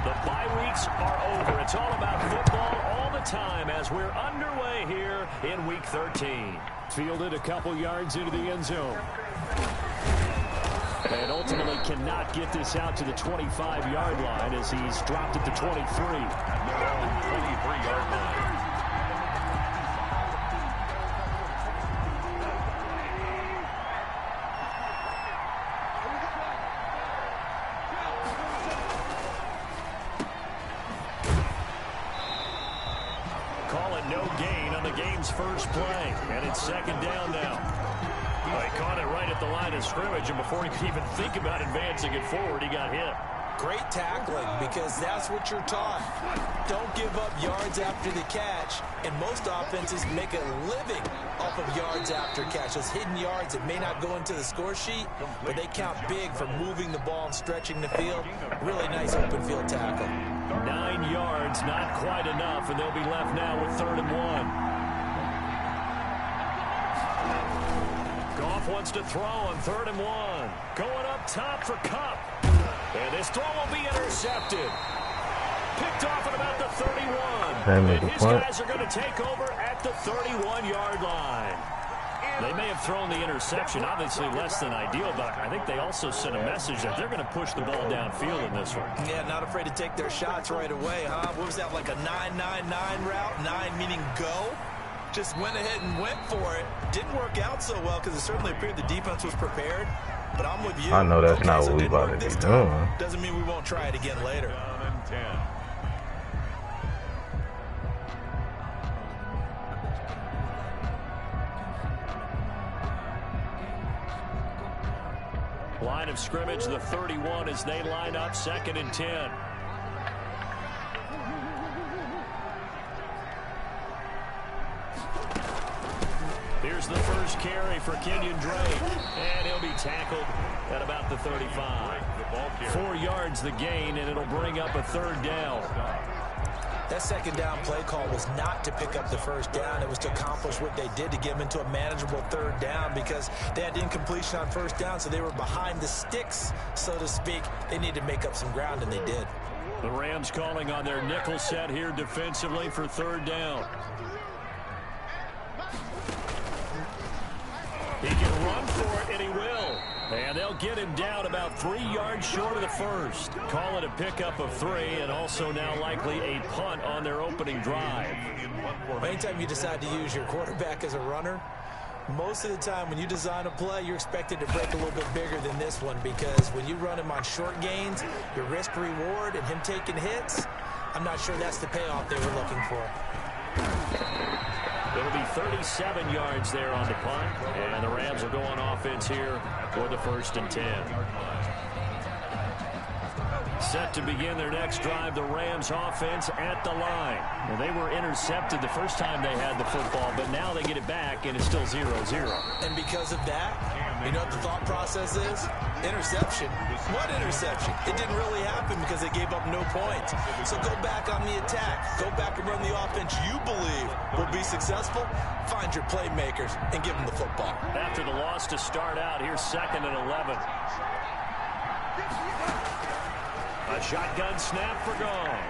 The bye weeks are over. It's all about football all the time as we're underway here in Week 13. Fielded a couple yards into the end zone. And ultimately cannot get this out to the 25-yard line as he's dropped at the 23. 23-yard line. First play, and it's second down now. He caught it right at the line of scrimmage, and before he could even think about advancing it forward, he got hit. Great tackling, because that's what you're taught. Don't give up yards after the catch, and most offenses make a living off of yards after catch. Those hidden yards that may not go into the score sheet, but they count big for moving the ball and stretching the field. Really nice open field tackle. 9 yards, not quite enough, and they'll be left now with 3rd and 1. Goff wants to throw on 3rd and 1. Going up top for Kupp. And this throw will be intercepted. Picked off at about the 31. And his guys are going to take over at the 31-yard line. They may have thrown the interception, obviously less than ideal, but I think they also sent a message that they're going to push the ball downfield in this one. Yeah, not afraid to take their shots right away, huh? What was that, like a 9-9-9 route? 9 meaning go? Just went ahead and went for it. Didn't work out so well because it certainly appeared the defense was prepared. But I'm with you. I know that's not what we about to be doing. Doesn't mean we won't try it again later. Down and 10. Line of scrimmage, the 31 as they line up, 2nd and 10. Here's the first carry for Kenyon Drake, and he'll be tackled at about the 35. 4 yards the gain, and it'll bring up a 3rd down. That 2nd down play call was not to pick up the 1st down. It was to accomplish what they did to get them into a manageable 3rd down because they had incompletion on 1st down, so they were behind the sticks, so to speak. They needed to make up some ground, and they did. The Rams calling on their nickel set here defensively for 3rd down. He can run for it, and he will. And they'll get him down about 3 yards short of the first. Call it a pickup of 3, and also now likely a punt on their opening drive. Anytime you decide to use your quarterback as a runner, most of the time when you design a play, you're expected to break a little bit bigger than this one because when you run him on short gains, your risk-reward and him taking hits, I'm not sure that's the payoff they were looking for. It'll be 37 yards there on the punt, and the Rams will go on offense here for the 1st and 10. Set to begin their next drive, the Rams offense at the line. Well, they were intercepted the first time they had the football, but now they get it back, and it's still 0-0. And because of that, you know what the thought process is? Interception. What interception? It didn't really happen because they gave up no points. So go back on the attack. Go back and run the offense you believe will be successful. Find your playmakers and give them the football. After the loss to start out, here's 2nd and 11. A shotgun snap for Goff.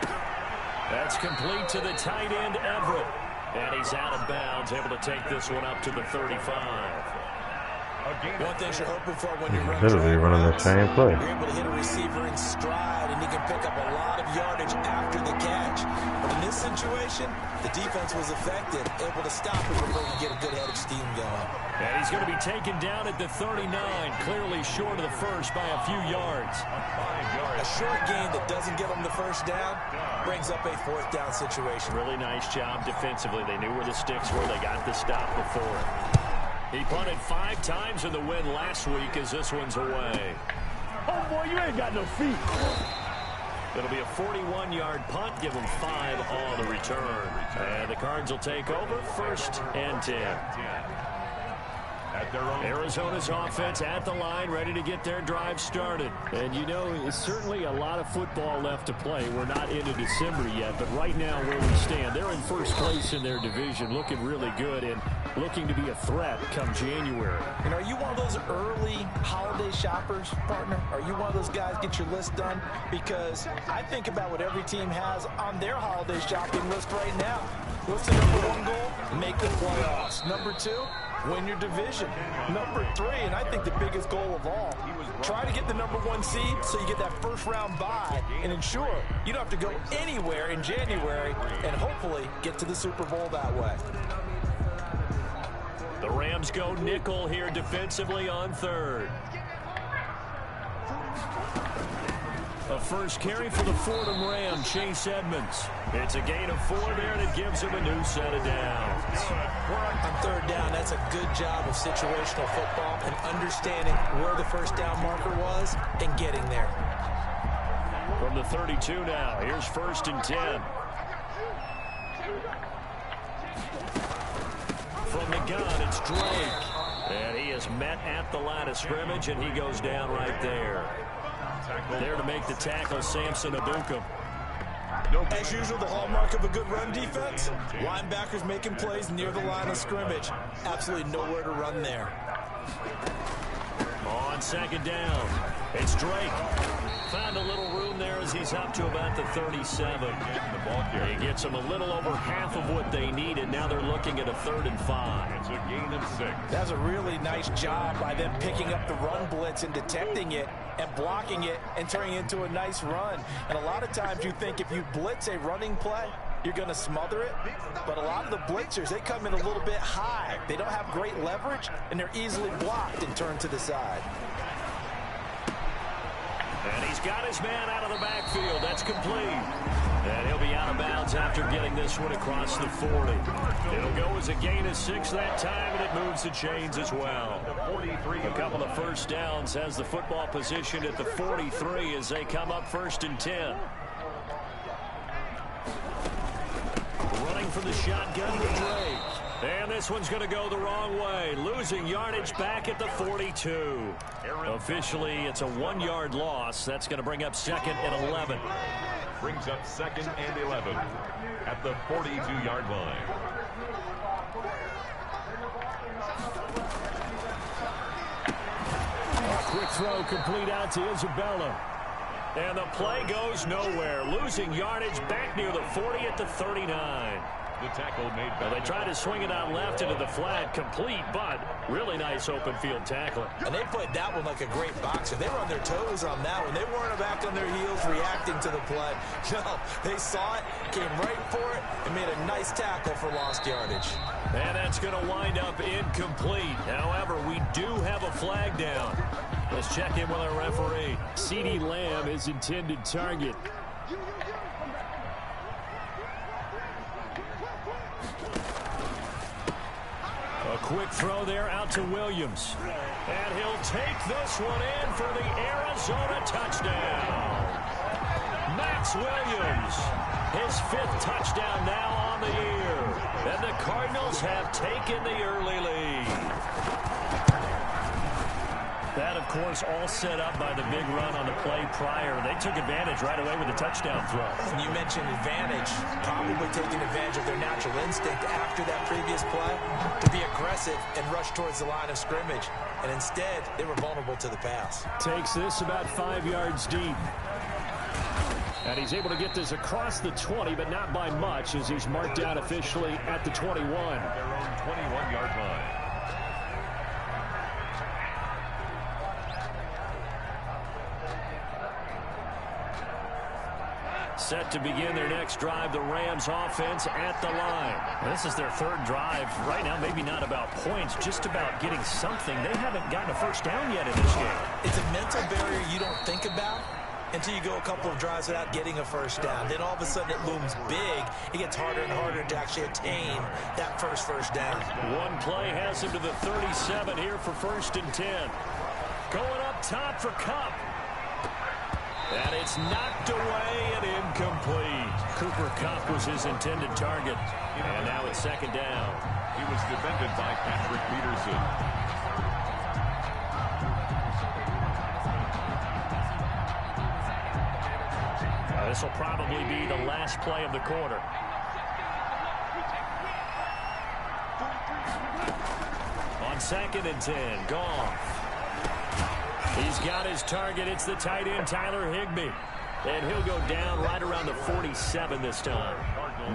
That's complete to the tight end, Everett. And he's out of bounds, able to take this one up to the 35. One thing you're hoping for when you're running the same play. You're able to hit a receiver in stride, and he can pick up a lot of yardage after the catch. But in this situation, the defense was effective, able to stop him before he could get a good head of steam going. And he's going to be taken down at the 39, clearly short of the first by a few yards. A short gain that doesn't get him the 1st down brings up a 4th down situation. Really nice job defensively. They knew where the sticks were. They got the stop before. He punted 5 times in the win last week as this one's away. Oh, boy, you ain't got no feet. It'll be a 41-yard punt. Give them 5 on the return. And the Cards will take over 1st and 10. Arizona's offense at the line, ready to get their drive started. And, you know, it's certainly a lot of football left to play. We're not into December yet, but right now where we stand, they're in first place in their division, looking really good and looking to be a threat come January. And are you one of those early holiday shoppers, partner? Are you one of those guys get your list done? Because I think about what every team has on their holiday shopping list right now. What's the number one goal? Make the playoffs. Number two, win your division. Number three, and I think the biggest goal of all, try to get the number one seed so you get that first round bye and ensure you don't have to go anywhere in January and hopefully get to the Super Bowl that way. The Rams go nickel here defensively on third. A first carry for the Fordham Ram, Chase Edmonds. It's a gain of 4 there, and it gives him a new set of downs. On third down, that's a good job of situational football and understanding where the first down marker was and getting there. From the 32 now, here's 1st and 10. From the gun, it's Drake. And he is met at the line of scrimmage, and he goes down right there. There to make the tackle, Samson Abukum. As usual, the hallmark of a good run defense, linebackers making plays near the line of scrimmage. Absolutely nowhere to run there. On second down, it's Drake. Found a little room there as he's up to about the 37. He gets them a little over half of what they needed. Now they're looking at a 3rd and 5. It's a gain of 6. That's a really nice job by them picking up the run blitz and detecting it and blocking it and turning it into a nice run. And a lot of times you think if you blitz a running play, you're going to smother it. But a lot of the blitzers, they come in a little bit high. They don't have great leverage, and they're easily blocked and turned to the side. And he's got his man out of the backfield. That's complete. And he'll be out of bounds after getting this one across the 40. It'll go as a gain of 6 that time, and it moves the chains as well. A couple of first downs has the football position at the 43 as they come up 1st and 10. Running from the shotgun to Drake. And this one's going to go the wrong way. Losing yardage back at the 42. Officially, it's a 1-yard loss. That's going to bring up 2nd and 11. Brings up 2nd and 11 at the 42-yard line. A quick throw complete out to Isabella. And the play goes nowhere. Losing yardage back near the 40 at the 39. The tackle made. Well, they tried to swing it out left into the flat, complete, but really nice open field tackling. And they played that one like a great boxer. They were on their toes on that one. They weren't back on their heels reacting to the play. No, they saw it, came right for it, and made a nice tackle for lost yardage. And that's going to wind up incomplete. However, we do have a flag down. Let's check in with our referee. CeeDee Lamb is intended target. A quick throw there out to Williams. And he'll take this one in for the Arizona touchdown. Max Williams, his 5th touchdown now on the year. And the Cardinals have taken the early lead. That, of course, all set up by the big run on the play prior. They took advantage right away with the touchdown throw. And you mentioned advantage, probably taking advantage of their natural instinct after that previous play to be aggressive and rush towards the line of scrimmage. And instead, they were vulnerable to the pass. Takes this about 5 yards deep. And he's able to get this across the 20, but not by much, as he's marked out officially at the 21. Their own 21-yard line. Set to begin their next drive, the Rams offense at the line. This is their 3rd drive. Right now, maybe not about points, just about getting something. They haven't gotten a first down yet in this game. It's a mental barrier you don't think about until you go a couple of drives without getting a first down. Then all of a sudden it looms big. It gets harder and harder to actually attain that first down. One play has him to the 37 here for 1st and 10. Going up top for Kupp. And it's knocked away and incomplete. Cooper Kupp was his intended target. And now it's 2nd down. He was defended by Patrick Peterson. This will probably be the last play of the quarter. On 2nd and 10, Goff. He's got his target. It's the tight end, Tyler Higbee. And he'll go down right around the 47 this time.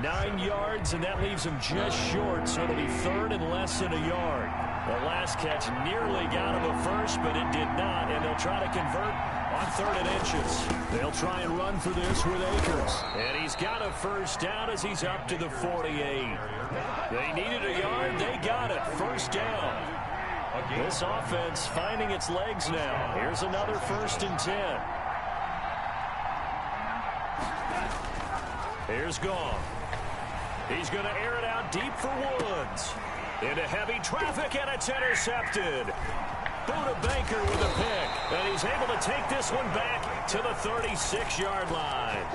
9 yards, and that leaves him just short, so it'll be 3rd and less than a yard. The last catch nearly got him a first, but it did not, and they'll try to convert on 3rd and inches. They'll try and run for this with Akers. And he's got a first down as he's up to the 48. They needed a yard. They got it. First down. This offense finding its legs now. Here's another 1st and 10. Here's Goff. He's going to air it out deep for Woods. Into heavy traffic, and it's intercepted. Buda Baker with a pick, and he's able to take this one back to the 36-yard line.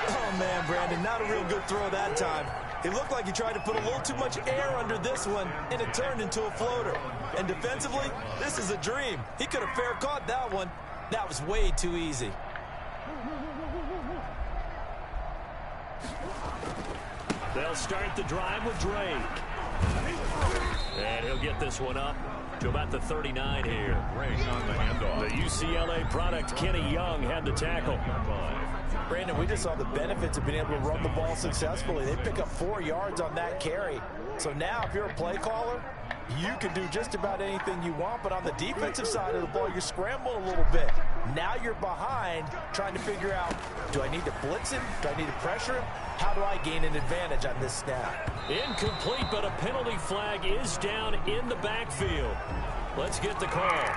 Oh, man, Brandon, not a real good throw that time. It looked like he tried to put a little too much air under this one, and it turned into a floater. And defensively, this is a dream. He could have fair caught that one. That was way too easy. They'll start the drive with Drake. And he'll get this one up to about the 39 here. On the handoff. The UCLA product, Kenny Young, had the tackle. Brandon, we just saw the benefits of being able to run the ball successfully. They pick up 4 yards on that carry. So now if you're a play caller, you can do just about anything you want, but on the defensive side of the ball, you're scrambling a little bit. Now you're behind trying to figure out, do I need to blitz him? Do I need to pressure him? How do I gain an advantage on this snap? Incomplete, but a penalty flag is down in the backfield. Let's get the call.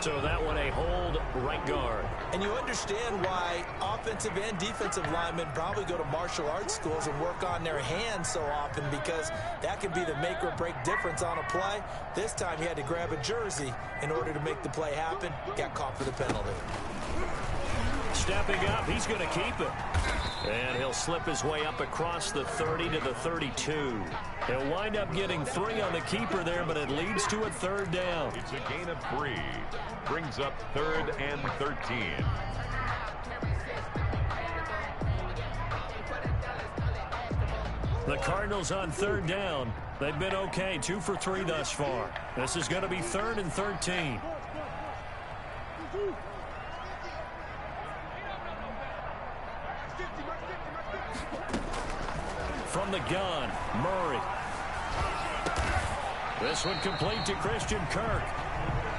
So that one a hold right guard. And you understand why offensive and defensive linemen probably go to martial arts schools and work on their hands so often, because that can be the make or break difference on a play. This time he had to grab a jersey in order to make the play happen. Got caught for the penalty. Stepping up, he's going to keep it. And he'll slip his way up across the 30 to the 32. He'll wind up getting 3 on the keeper there, but it leads to a 3rd down. It's a gain of 3. Brings up 3rd and 13. The Cardinals on 3rd down. They've been okay, 2 for 3 thus far. This is going to be 3rd and 13. From the gun, Murray. This one complete to Christian Kirk.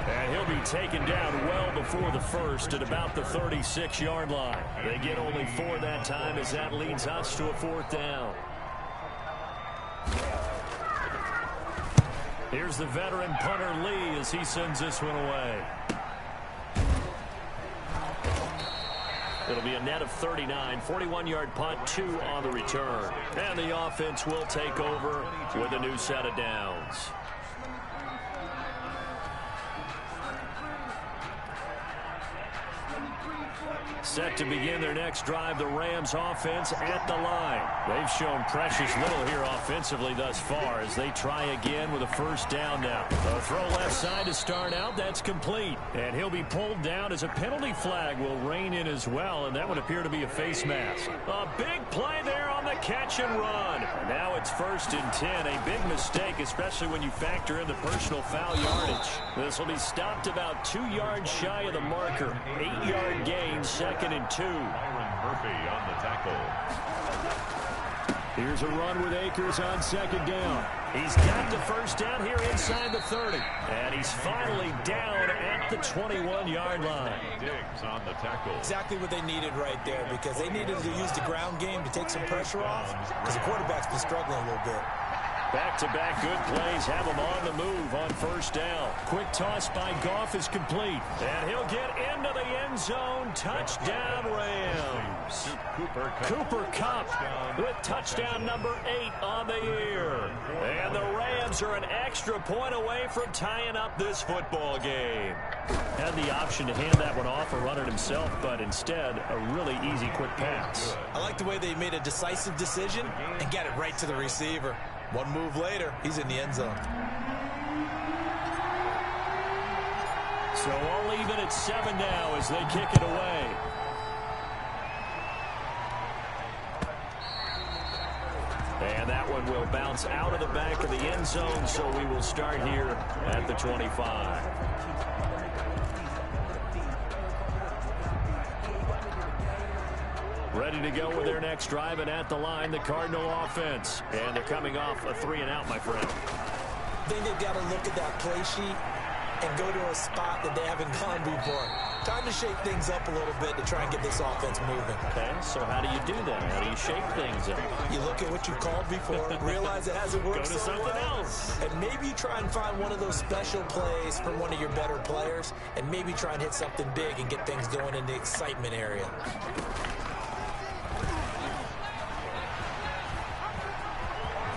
And he'll be taken down well before the first at about the 36-yard line. They get only 4 that time as that leads us to a 4th down. Here's the veteran punter Lee as he sends this one away. It'll be a net of 39, 41-yard punt, 2 on the return. And the offense will take over with a new set of downs. Set to begin their next drive, the Rams offense at the line. They've shown precious little here offensively thus far as they try again with a 1st down now. A throw left side to start out. That's complete. And he'll be pulled down as a penalty flag will rein in as well, and that would appear to be a face mask. A big play there on the catch and run. Now it's 1st and 10. A big mistake, especially when you factor in the personal foul yardage. This will be stopped about 2 yards shy of the marker. 8-yard gain, 2nd and 2. Byron Murphy on the tackle. Here's a run with Akers on 2nd down. He's got the 1st down here inside the 30. And he's finally down at the 21-yard line. Diggs on the tackle. Exactly what they needed right there, because they needed to use the ground game to take some pressure off, because the quarterback's been struggling a little bit. Back-to-back good plays have him on the move on 1st down. Quick toss by Goff is complete. And he'll get into the end zone. Touchdown, Rams. Cooper Kupp with touchdown number 8 on the year. And the Rams are an extra point away from tying up this football game. Had the option to hand that one off or run it himself, but instead, a really easy quick pass. I like the way they made a decisive decision and got it right to the receiver. One move later, he's in the end zone. So all even at 7 now as they kick it away. And that one will bounce out of the back of the end zone, so we will start here at the 25. Ready to go with their next drive, and at the line, the Cardinal offense. And they're coming off a 3-and-out, my friend. I think they've got to look at that play sheet and go to a spot that they haven't gone before. Time to shake things up a little bit to try and get this offense moving. Okay, so how do you do that? How do you shake things up? You look at what you called before, realize it hasn't worked Go to something else. and maybe you try and find one of those special plays from one of your better players, and maybe try and hit something big and get things going in the excitement area.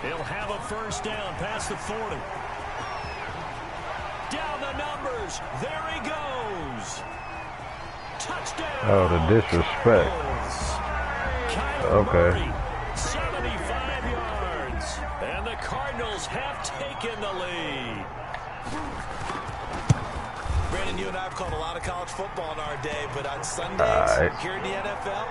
He'll have a first down past the 40. Down the numbers. There he goes. Touchdown. Oh, the disrespect. Okay. Murray, 75 yards. And the Cardinals have taken the lead. Brandon, you and I have called a lot of college football in our day, but on Sundays here in the NFL,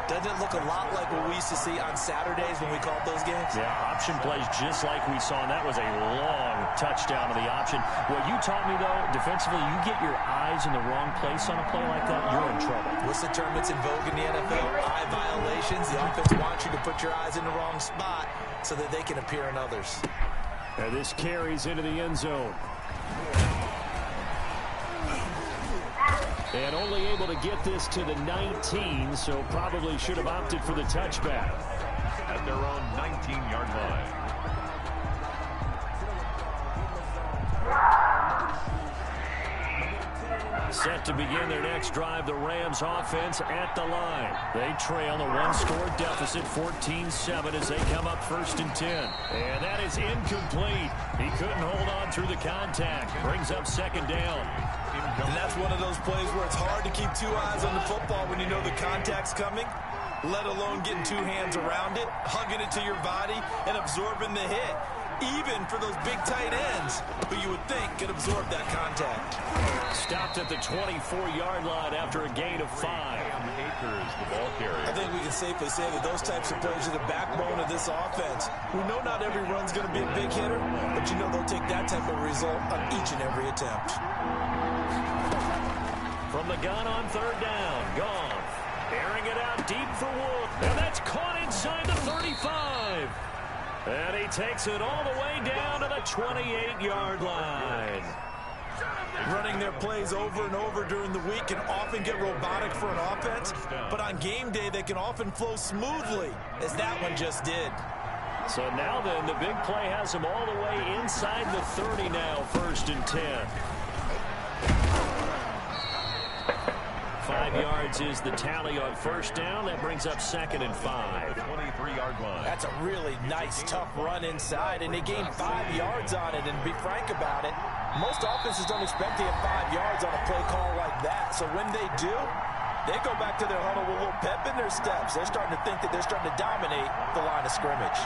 doesn't it look a lot like what we used to see on Saturdays when we called those games? Yeah, option plays just like we saw, and that was a long touchdown to the option. What you taught me, though, defensively, you get your eyes in the wrong place on a play like that, you're in trouble. What's the term that's in vogue in the NFL? Eye violations. The offense wants you to put your eyes in the wrong spot so that they can appear in others. And this carries into the end zone. And only able to get this to the 19, so probably should have opted for the touchback. At their own 19-yard line. Set to begin their next drive, the Rams offense at the line. They trail a one-score deficit, 14-7, as they come up 1st and 10. And that is incomplete. He couldn't hold on through the contact. Brings up 2nd down. And that's one of those plays where it's hard to keep two eyes on the football when you know the contact's coming, let alone getting two hands around it, hugging it to your body, and absorbing the hit. Even for those big tight ends who you would think could absorb that contact. Stopped at the 24-yard line after a gain of 5. Acres, the ball carrier. I think we can safely say that those types of plays are the backbone of this offense. We know not every run's going to be a big hitter, but you know they'll take that type of result on each and every attempt. From the gun on 3rd down, Goff airing it out deep for Wood, and that's caught inside the 35. And he takes it all the way down to the 28-yard line. Running their plays over and over during the week can often get robotic for an offense, but on game day they can often flow smoothly, as that one just did. So now then, the big play has him all the way inside the 30 now, 1st and 10. 5 yards is the tally on 1st down. That brings up 2nd and 5. 23-yard line. That's a really nice, tough run inside, and they gained 5 yards on it. And to be frank about it, most offenses don't expect to get 5 yards on a play call like that. So when they do, they go back to their huddle with a little pep in their steps. They're starting to think that they're starting to dominate the line of scrimmage.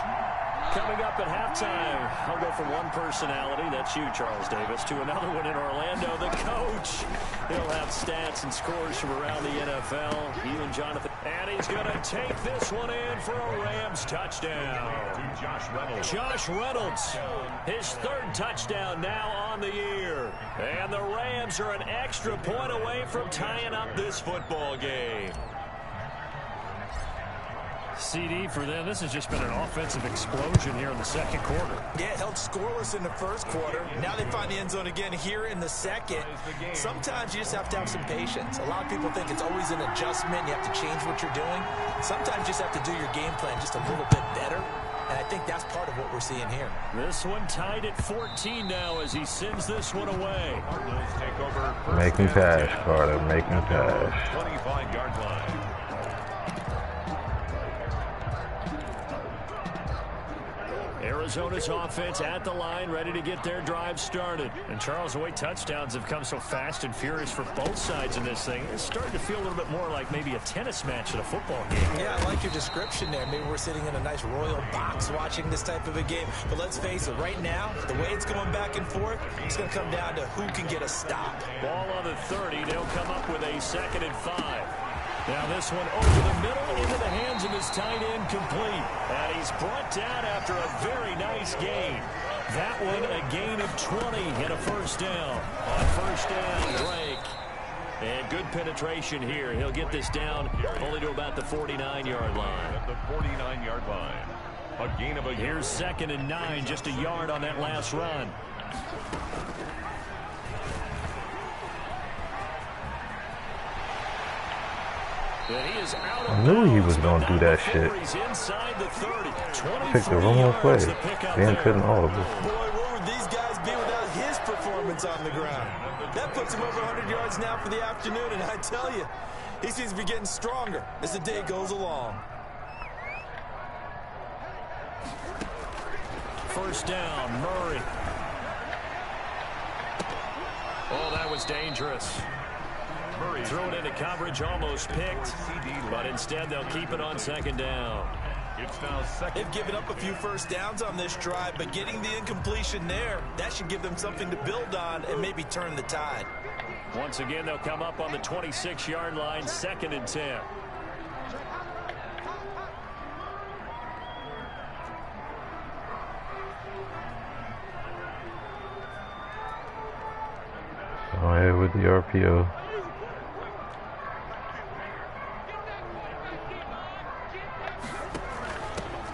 Coming up at halftime, I'll go from one personality, that's you, Charles Davis, to another one in Orlando, the coach. He'll have stats and scores from around the NFL. You and Jonathan. And he's going to take this one in for a Rams touchdown. Josh Reynolds. Josh Reynolds, his 3rd touchdown now on the year. And the Rams are an extra point away from tying up this football game. CD for them. This has just been an offensive explosion here in the 2nd quarter. Yeah, it held scoreless in the 1st quarter. Now they find the end zone again here in the 2nd. Sometimes you just have to have some patience. A lot of people think it's always an adjustment. You have to change what you're doing. Sometimes you just have to do your game plan just a little bit better. And I think that's part of what we're seeing here. This one tied at 14 now as he sends this one away. Cardinals take over. Make him cash, Carter. Make him cash. 25-yard line. Arizona's offense at the line, ready to get their drive started. And Charles, the way touchdowns have come so fast and furious for both sides in this thing, it's starting to feel a little bit more like maybe a tennis match at a football game. Yeah, I like your description there. Maybe we're sitting in a nice royal box watching this type of a game. But let's face it, right now, the way it's going back and forth, it's going to come down to who can get a stop. Ball on the 30. They'll come up with a 2nd and 5. Now this one over the middle into the hands of his tight end, complete. And he's brought down after a very nice gain. That one a gain of 20 and a first down. On first down, Drake. And good penetration here. He'll get this down only to about the 49-yard line. At the 49-yard line. A gain of a yard. Here's 2nd and 9, just a yard on that last run. I knew he was going to do that shit. Picked the wrong play. Dan couldn't audible. Boy, where would these guys be without his performance on the ground? That puts him over 100 yards now for the afternoon, and I tell you, he seems to be getting stronger as the day goes along. First down, Murray. Oh, that was dangerous. Murray threw it into coverage, almost picked, but instead they'll keep it on 2nd down. It's now 2nd. They've given up a few first downs on this drive, but getting the incompletion there, that should give them something to build on and maybe turn the tide. Once again, they'll come up on the 26-yard line, 2nd and 10. Go ahead with the RPO.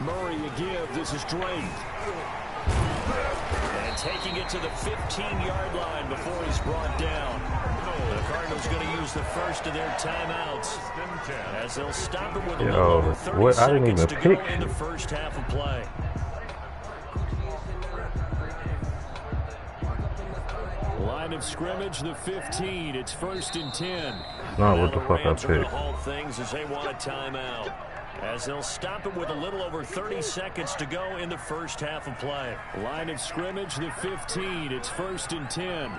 Murray a give. This is Drake. And taking it to the 15-yard line before he's brought down. The Cardinals going to use the first of their timeouts as they'll stop him with a little over 30 seconds to go in the first half of play. Line of scrimmage, the 15. It's 1st and 10. Not what the fuck I picked. Halt things as they want a timeout. As they'll stop him with a little over 30 seconds to go in the first half of play. Line of scrimmage, the 15. It's 1st and 10.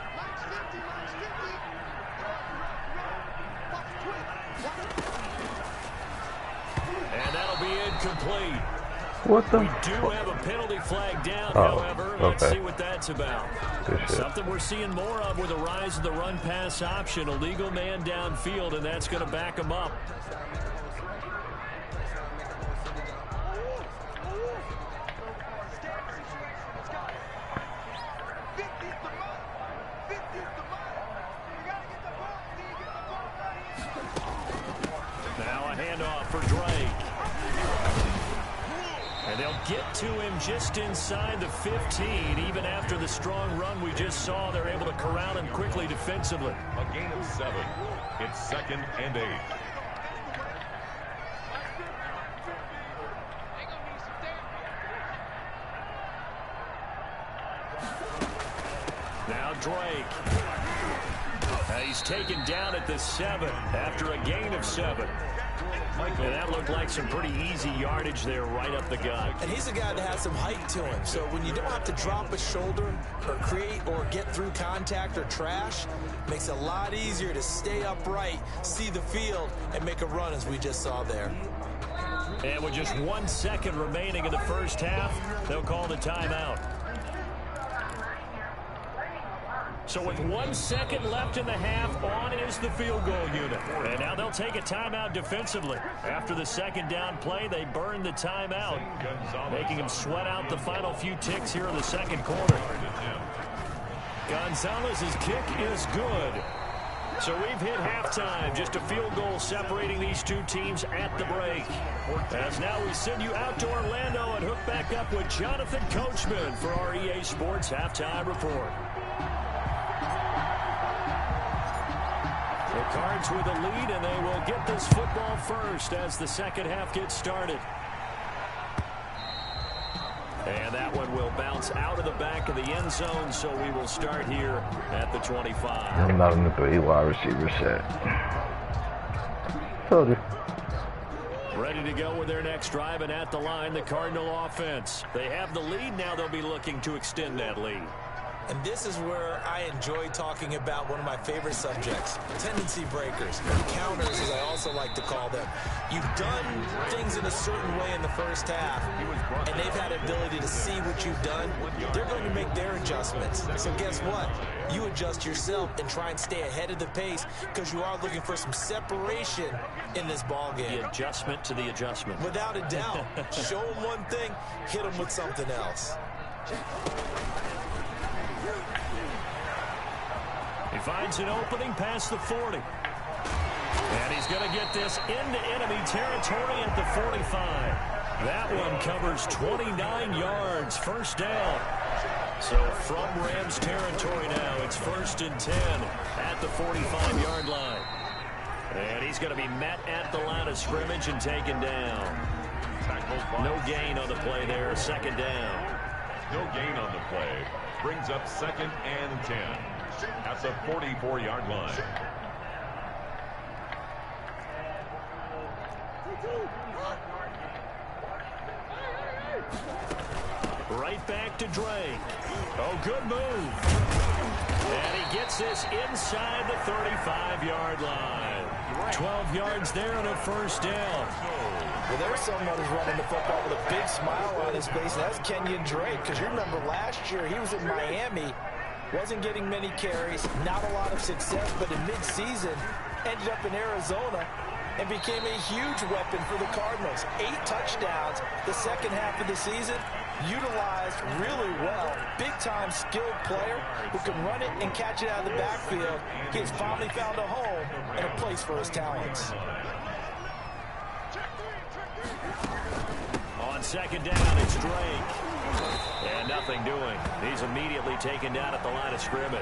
And that'll be incomplete. What the? We do have a penalty flag down, however. Let's see what that's about. Something we're seeing more of with the rise of the run-pass option. A legal man downfield, and that's going to back him up. Now a handoff for Drake. And they'll get to him just inside the 15. Even after the strong run we just saw, they're able to corral him quickly defensively. A gain of 7. It's 2nd and 8. Now Drake. He's taken down at the 7 after a gain of 7. And that looked like some pretty easy yardage there right up the gut. And he's a guy that has some height to him. So when you don't have to drop a shoulder or create or get through contact or trash, makes it a lot easier to stay upright, see the field, and make a run as we just saw there. And with just 1 second remaining in the first half, they'll call the timeout. So with 1 second left in the half, on is the field goal unit. And now they'll take a timeout defensively. After the second down play, they burn the timeout, making them sweat out the final few ticks here in the second quarter. Gonzalez's kick is good. So we've hit halftime. Just a field goal separating these two teams at the break. As now we send you out to Orlando and hook back up with Jonathan Coachman for our EA Sports Halftime Report. The Cards with a lead, and they will get this football first as the second half gets started. And that one will bounce out of the back of the end zone, so we will start here at the 25. I'm not in the 3 wide receiver set. Told you. Ready to go with their next drive, and at the line, the Cardinal offense. They have the lead. Now they'll be looking to extend that lead. And this is where I enjoy talking about one of my favorite subjects, tendency breakers, or counters as I also like to call them. You've done things in a certain way in the first half, and they've had the ability to see what you've done. They're going to make their adjustments. So guess what? You adjust yourself and try and stay ahead of the pace because you are looking for some separation in this ball game. The adjustment to the adjustment. Without a doubt. Show them one thing, hit them with something else. He finds an opening past the 40. And he's going to get this into enemy territory at the 45. That one covers 29 yards, first down. So from Rams territory now, it's 1st and 10 at the 45-yard line. And he's going to be met at the line of scrimmage and taken down. No gain on the play there, second down. No gain on the play. Brings up 2nd and 10 at the 44-yard line. Right back to Drake. Oh, good move. And he gets this inside the 35-yard line. 12 yards there and a first down. Well, there's someone who's running the football with a big smile on his face, and that's Kenyon Drake, because you remember last year he was in Miami, wasn't getting many carries, not a lot of success, but in midseason ended up in Arizona and became a huge weapon for the Cardinals. 8 touchdowns the second half of the season, utilized really well. Big-time skilled player who can run it and catch it out of the backfield. He has finally found a home and a place for his talents. On second down, it's Drake. And nothing doing. He's immediately taken down at the line of scrimmage.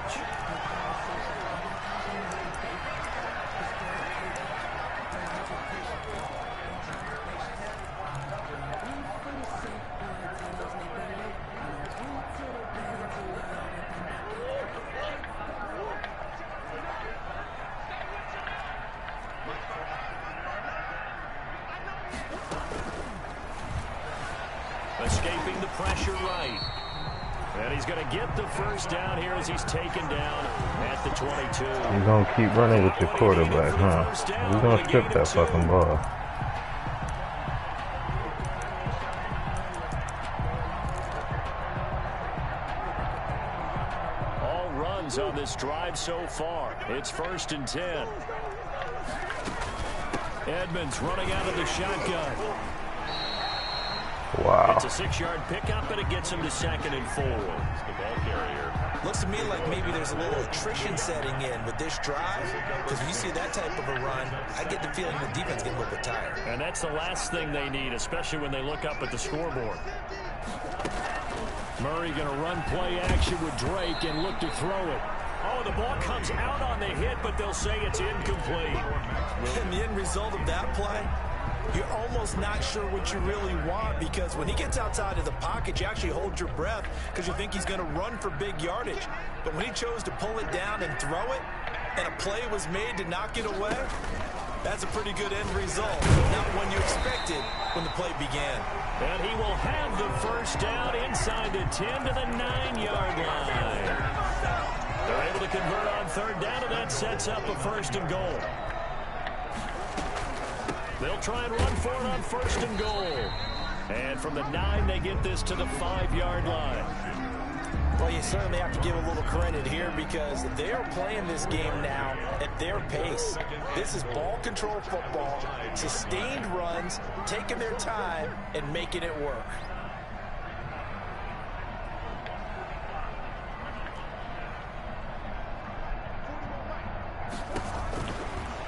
Escaping the pressure right. And he's going to get the first down here as he's taken down at the 22. You're going to keep running with your quarterback, huh? You're going to strip that fucking ball. All runs on this drive so far. It's 1st and 10. Edmonds running out of the shotgun. Wow. It's a 6-yard pickup, and it gets him to 2nd and 4. The ball carrier. Looks to me like maybe there's a little attrition setting in with this drive, because when you see that type of a run, I get the feeling the defense gets a little bit tired. And that's the last thing they need, especially when they look up at the scoreboard. Murray going to run play action with Drake and look to throw it. Oh, the ball comes out on the hit, but they'll say it's incomplete. And the end result of that play, you're almost not sure what you really want, because when he gets outside of the pocket, you actually hold your breath because you think he's going to run for big yardage. But when he chose to pull it down and throw it, and a play was made to knock it away, that's a pretty good end result. Not one you expected when the play began. And he will have the first down inside the 10 to the 9-yard line. They're able to convert on 3rd down, and that sets up a 1st and goal. They'll try and run for it on 1st and goal. And from the 9, they get this to the 5-yard line. Well, you certainly have to give a little credit here because they're playing this game now at their pace. This is ball control football, sustained runs, taking their time and making it work.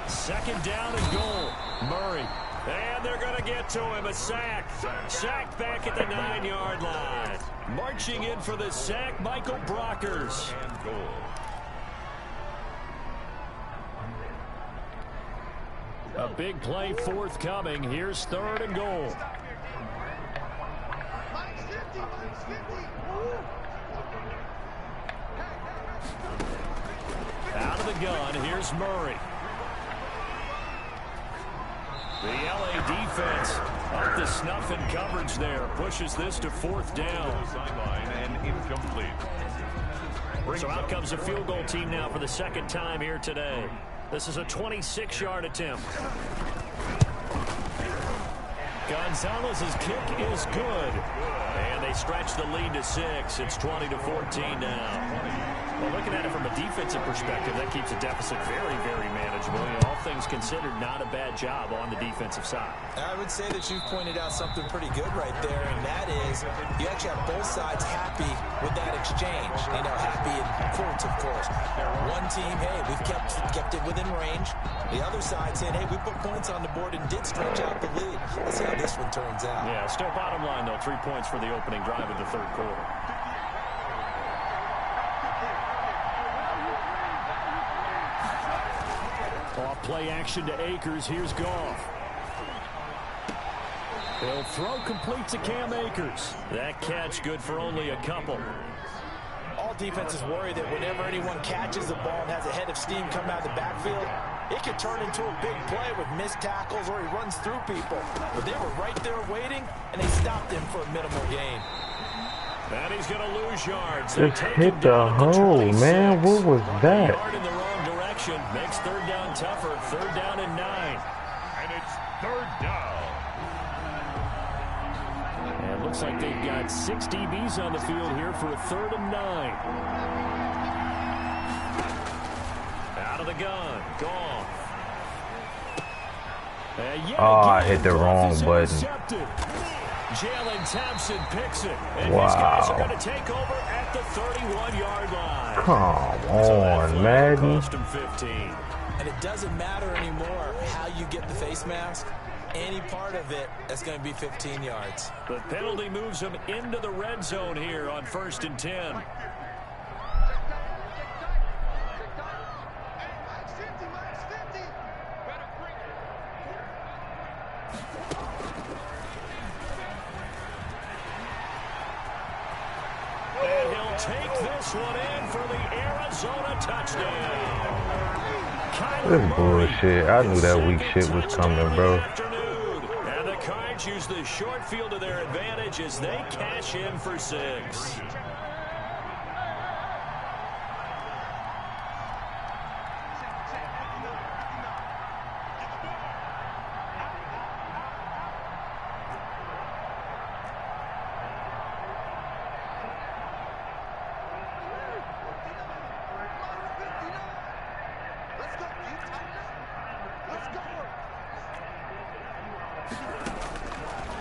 Second down and goal. Murray. And they're going to get to him. A sack. Sacked back at the 9-yard line. Marching in for the sack, Michael Brockers. And goal. A big play forthcoming. Here's 3rd and goal. Out of the gun, here's Murray. The LA defense up to snuff in coverage there. Pushes this to 4th down. Sideline and incomplete. So out comes a field goal team now for the 2nd time here today. This is a 26-yard attempt. Gonzalez's kick is good. And they stretch the lead to 6. It's 20-14 now. Well, looking at it from a defensive perspective, that keeps the deficit very, very manageable. You know, all things considered, not a bad job on the defensive side. I would say that you've pointed out something pretty good right there, and that is you actually have both sides happy with that exchange. You know, happy in quotes, of course. One team, hey, we've kept it within range. The other side saying, hey, we put points on the board and did stretch out the lead. Let's see how this one turns out. Yeah, still bottom line, though, 3 points for the opening drive of the 3rd quarter. Off play action to Akers. Here's Goff. He'll throw complete to Cam Akers. That catch good for only a couple. All defenses worry that whenever anyone catches the ball and has a head of steam come out of the backfield, it could turn into a big play with missed tackles or he runs through people. But they were right there waiting, and they stopped him for a minimal gain. And he's going to lose yards. Just hit the hole, man. What was that? Yard in the wrong direction. Makes 3rd down tougher. 3rd down and 9. And it's 3rd down. And looks like they've got 6 DBs on the field here for a 3rd and 9. Out of the gun. Gone. I hit the wrong button. Jalen Thompson picks it. And wow. These guys are going to take over at the 31-yard line. Come on, Madden. And it doesn't matter anymore how you get the face mask. Any part of it, that's going to be 15 yards. The penalty moves them into the red zone here on 1st and 10. Take this one in for the Arizona touchdown. This bullshit. I knew that weak shit was coming, bro. And the Cards use the short field to their advantage as they cash in for 6.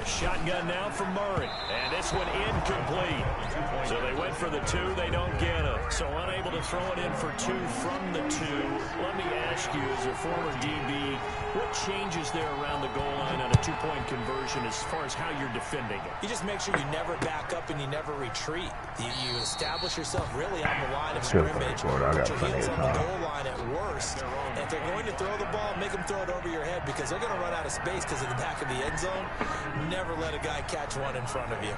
Shotgun now from Murray, and this one incomplete. So they went for the 2, they don't get it. So unable to throw it in for 2 from the 2. Let me ask you, as a former DB, what changes there around the goal line on a 2-point conversion as far as how you're defending it? You just make sure you never back up and you never retreat. You establish yourself really on the line of scrimmage. Put your heels on the goal line at worst. And if they're going to throw the ball, make them throw it over your head because they're going to run out of space because of the back of the end zone. Never let a guy catch one in front of you.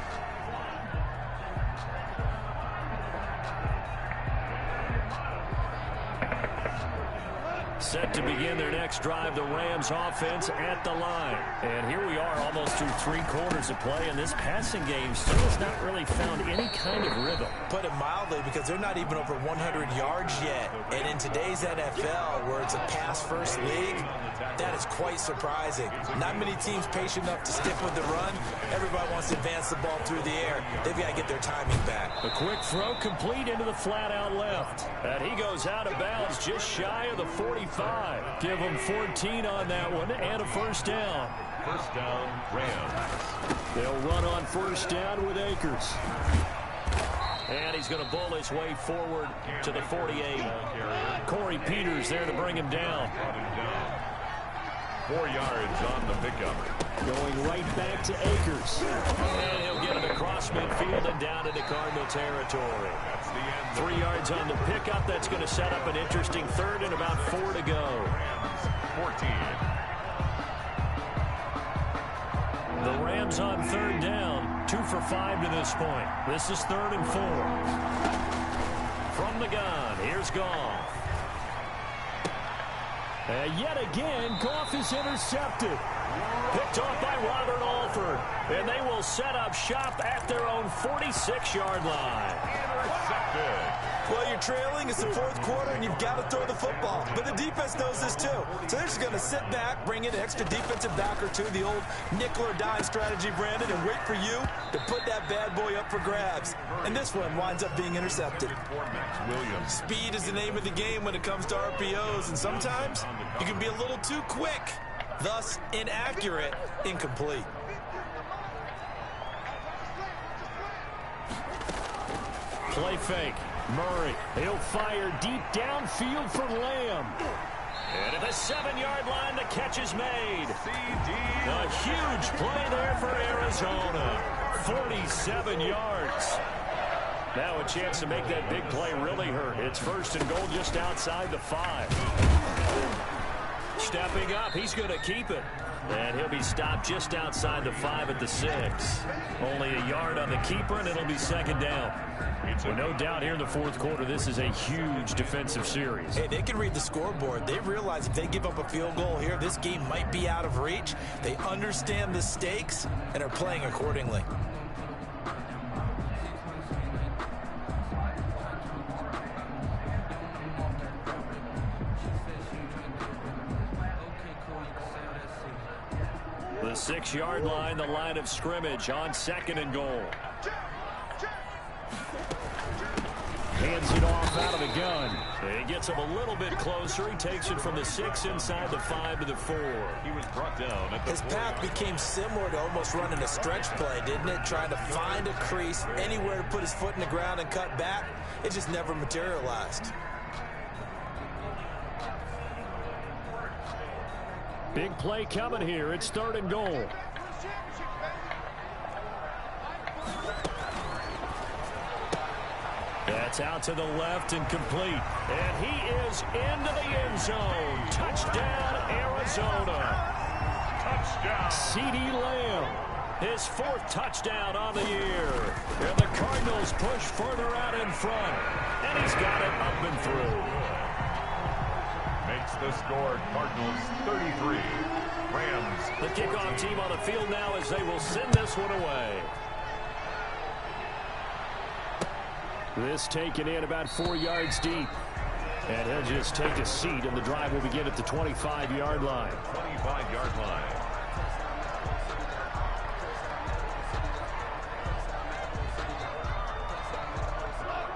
Set to begin their next drive, the Rams offense at the line. And here we are almost through 3 quarters of play, and this passing game still has not really found any kind of rhythm. Put it mildly, because they're not even over 100 yards yet. And in today's NFL, where it's a pass-first league, that is quite surprising. Not many teams patient enough to stick with the run. Everybody wants to advance the ball through the air. They've got to get their timing back. A quick throw complete into the flat out left. And he goes out of bounds just shy of the 45. Give them 14 on that one and a 1st down. 1st down, Rams. They'll run on 1st down with Akers. And he's going to bull his way forward to the 48. Corey Peters there to bring him down. 4 yards on the pickup. Going right back to Akers. And he'll get it across midfield and down into Cardinal territory. That's the end. 3 yards on the pickup. That's going to set up an interesting 3rd and about 4 to go. 14. The Rams on 3rd down. 2 for 5 to this point. This is 3rd and 4. From the gun, here's Goff. And yet again, Goff is intercepted. Picked off by Robert Alford. And they will set up shop at their own 46-yard line. Intercepted. Well, you're trailing. It's the fourth quarter, and you've got to throw the football. But the defense knows this, too. So they're just going to sit back, bring in an extra defensive back or two, the old nickel or dime strategy, Brandon, and wait for you to put that bad boy up for grabs. And this one winds up being intercepted. Speed is the name of the game when it comes to RPOs, and sometimes you can be a little too quick, thus inaccurate, incomplete. Play fake. Murray, he'll fire deep downfield for Lamb. And at the 7-yard line, the catch is made. A huge play there for Arizona. 47 yards. Now a chance to make that big play really hurt. It's 1st and goal just outside the 5. Stepping up, he's going to keep it. And he'll be stopped just outside the 5 at the 6. Only a yard on the keeper, and it'll be 2nd down. Well, no doubt here in the fourth quarter, this is a huge defensive series. Hey, they can read the scoreboard. They realize if they give up a field goal here, this game might be out of reach. They understand the stakes and are playing accordingly. The 6-yard line, the line of scrimmage on 2nd and goal. Hands it off out of the gun. He gets him a little bit closer. He takes it from the 6 inside the 5 to the 4. He was brought down at the His path became similar to almost running a stretch play, didn't it? Trying to find a crease, anywhere to put his foot in the ground and cut back. It just never materialized. Big play coming here. It's 3rd and goal. That's out to the left and complete. And he is into the end zone. Touchdown, Arizona. touchdown. CeeDee Lamb. His 4th touchdown on the year. And the Cardinals push further out in front. And he's got it up and through. Makes the score Cardinals 33. Rams. The kickoff team on the field now as they will send this one away. This taken in about 4 yards deep. And he'll just take a seat, and the drive will begin at the 25-yard line. 25-yard line.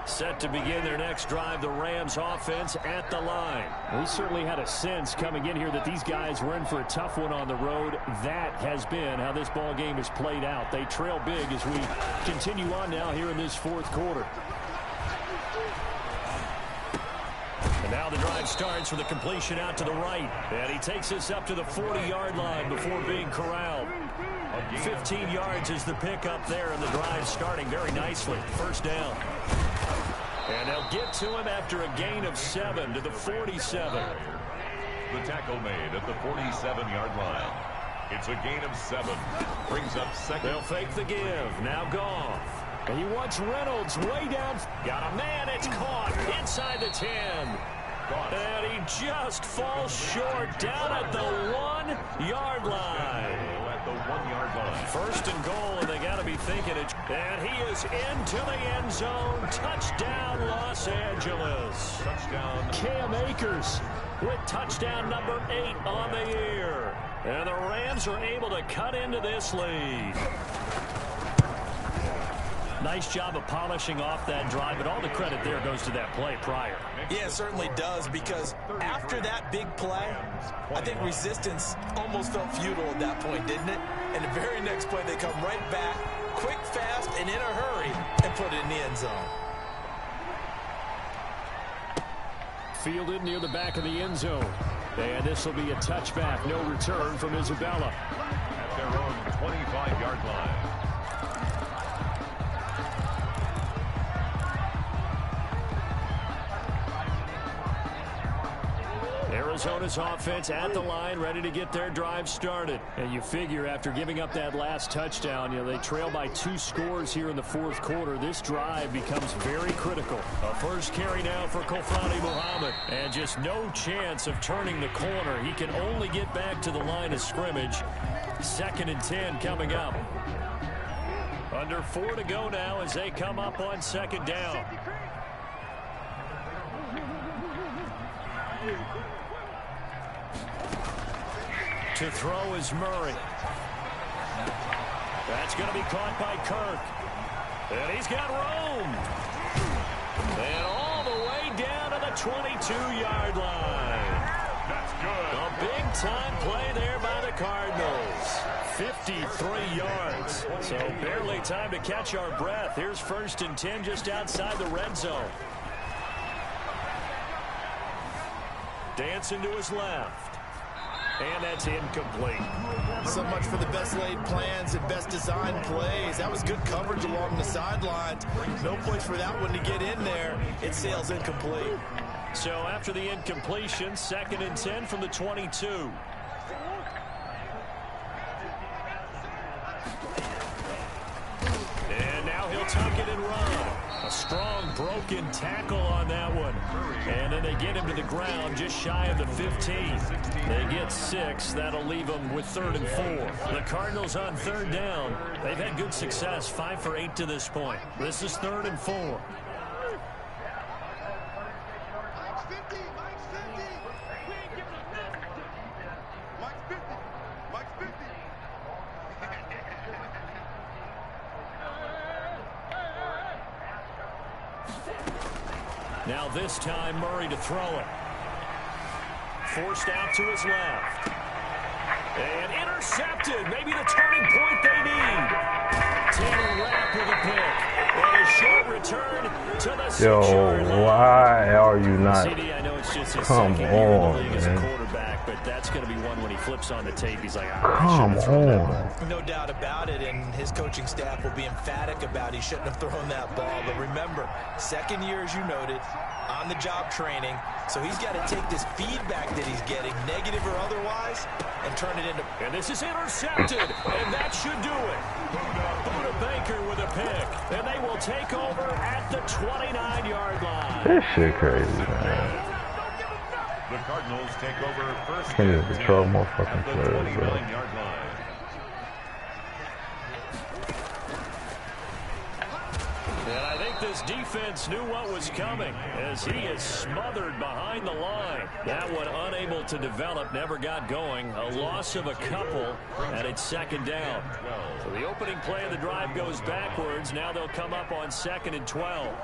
Set to begin their next drive, the Rams offense at the line. We certainly had a sense coming in here that these guys were in for a tough one on the road. That has been how this ball game has played out. They trail big as we continue on now here in this 4th quarter. And now the drive starts with a completion out to the right. And he takes this up to the 40-yard line before being corralled. 15 yards is the pickup there, and the drive starting very nicely. 1st down. And they'll get to him after a gain of 7 to the 47. The tackle made at the 47-yard line. It's a gain of 7. Brings up 2nd. They'll fake the give. Now Goff. And he wants Reynolds way down. Got a man. It's caught inside the 10. And he just falls short down at the 1-yard line. At the 1-yard line. 1st and goal, and they got to be thinking it. And he is into the end zone. Touchdown, Los Angeles. Touchdown. Cam Akers with touchdown number 8 on the year. And the Rams are able to cut into this lead. Nice job of polishing off that drive, but all the credit there goes to that play prior. Yeah, it certainly does, because after that big play, I think resistance almost felt futile at that point, didn't it? And the very next play, they come right back, quick, fast, and in a hurry, and put it in the end zone. Fielded near the back of the end zone. And this will be a touchback. No return from Isabella. At their own 25-yard line. Arizona's offense at the line, ready to get their drive started. And you figure after giving up that last touchdown, they trail by 2 scores here in the fourth quarter. This drive becomes very critical. A first carry now for Kofani Muhammad. And just no chance of turning the corner. He can only get back to the line of scrimmage. 2nd and 10 coming up. Under 4 to go now as they come up on 2nd down. To throw is Murray. That's going to be caught by Kirk. And he's got room. And all the way down to the 22-yard line. That's good. A big-time play there by the Cardinals. 53 yards. So barely time to catch our breath. Here's 1st and 10 just outside the red zone. Dancing to his left. And that's incomplete. So much for the best laid plans and best designed plays. That was good coverage along the sidelines. No points for that one to get in there. It sails incomplete. So after the incompletion, 2nd and 10 from the 22. And now he'll tuck it and run. A strong broken tackle on that one. And then they get him to the ground just shy of the 15. They get 6. That'll leave them with 3rd and 4. The Cardinals on 3rd down. They've had good success, 5 for 8 to this point. This is 3rd and 4. Now this time Murray to throw it. Forced out to his left. And intercepted. Maybe the turning point they need. Taylor Rapp with a pick. And a short return to the 6-yard line. Why are you not? CD, I know it's just his second year in the league as a quarterback, but that's going to be one when he flips on the tape. He's like, Come on. No doubt about it, and his coaching staff will be emphatic about he shouldn't have thrown that ball. But remember, 2nd year, as you noted, on-the-job training, so he's got to take this feedback that he's getting, negative or otherwise, and turn it into... And this is intercepted, and that should do it. Buda Baker with a pick, and they will take over at the 29-yard line. This shit crazy, man. The Cardinals take over 1st Can't even and control 10 more fucking at the players, bro. 29-yard line. And I think this defense knew what was coming as he is smothered behind the line. That one unable to develop, never got going. A loss of a couple, and it's 2nd down. So the opening play of the drive goes backwards. Now they'll come up on 2nd and 12.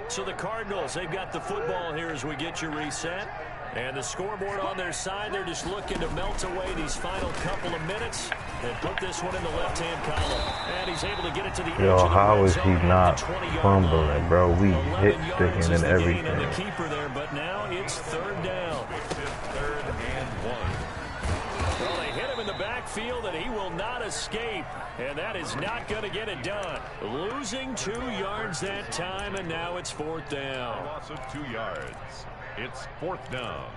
So the Cardinals, they've got the football here as we get you reset. And the scoreboard on their side, they're just looking to melt away these final couple of minutes and put this one in the left-hand column. And he's able to get it to the edge of the how red is zone he at the not 20-yard line. fumbling, bro? We 11 hit yards sticking is and the gain everything. on the keeper there, but now it's 3rd down. It's 3rd and 1. Well, they hit him in the backfield, and he will not escape. And that is not going to get it done. Losing 2 yards that time, and now it's 4th down. A loss of 2 yards. It's 4th down.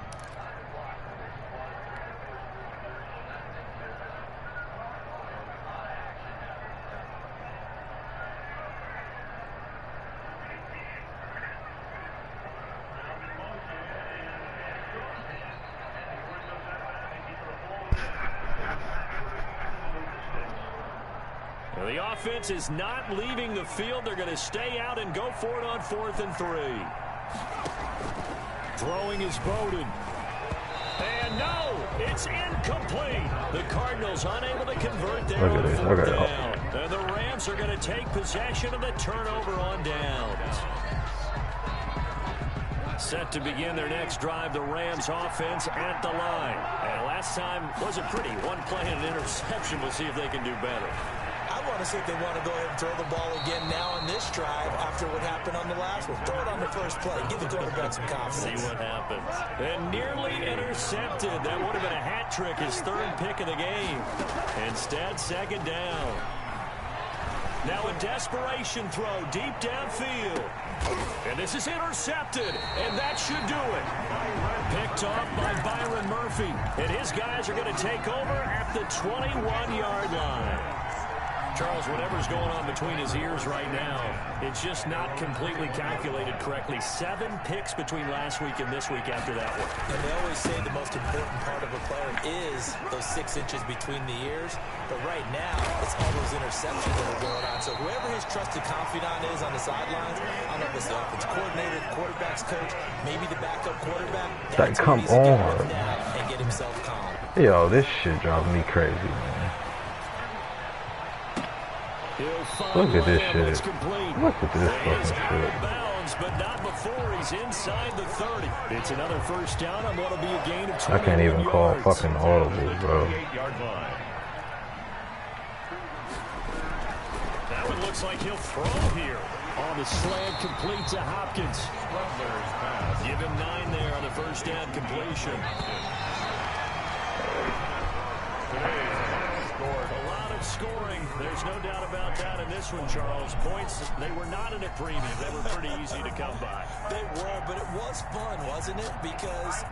The offense is not leaving the field. They're going to stay out and go for it on 4th and 3. Throwing is Bowden. And no, it's incomplete. The Cardinals unable to convert there on 4th down. And the Rams are going to take possession of the turnover on downs. Set to begin their next drive, the Rams offense at the line. And last time wasn't pretty. One play and an interception. We'll see if they can do better. I want to see if they want to go ahead and throw the ball again now on this drive after what happened on the last one. Throw it on the first play. Give the quarterback some confidence. See what happens. And nearly intercepted. That would have been a hat trick, his 3rd pick of the game. Instead, 2nd down. Now a desperation throw deep downfield. And this is intercepted, and that should do it. Picked off by Byron Murphy. And his guys are going to take over at the 21-yard line. Charles, whatever's going on between his ears right now, it's just not completely calculated correctly. 7 picks between last week and this week after that one. And they always say the most important part of a player is those 6 inches between the ears. But right now, it's all those interceptions that are going on. So whoever his trusted confidant is on the sidelines, I don't know if it's the offense coordinator, the quarterback's coach, maybe the backup quarterback. Like, come on. And get himself calm. Yo, this shit drives me crazy, man. Look at this shit. Look at this fucking shit. But not before he's inside the 30. It's another first down on what'll be a gain of 20 I can't even call fucking audible, bro. That one looks like he'll throw here. On the slant, complete to Hopkins. Give him 9 there on the first down completion. A lot of scoring. There's no doubt about that in this one, Charles. Points, they were not in a premium. They were pretty easy to come by. They were, but it was fun, wasn't it? Because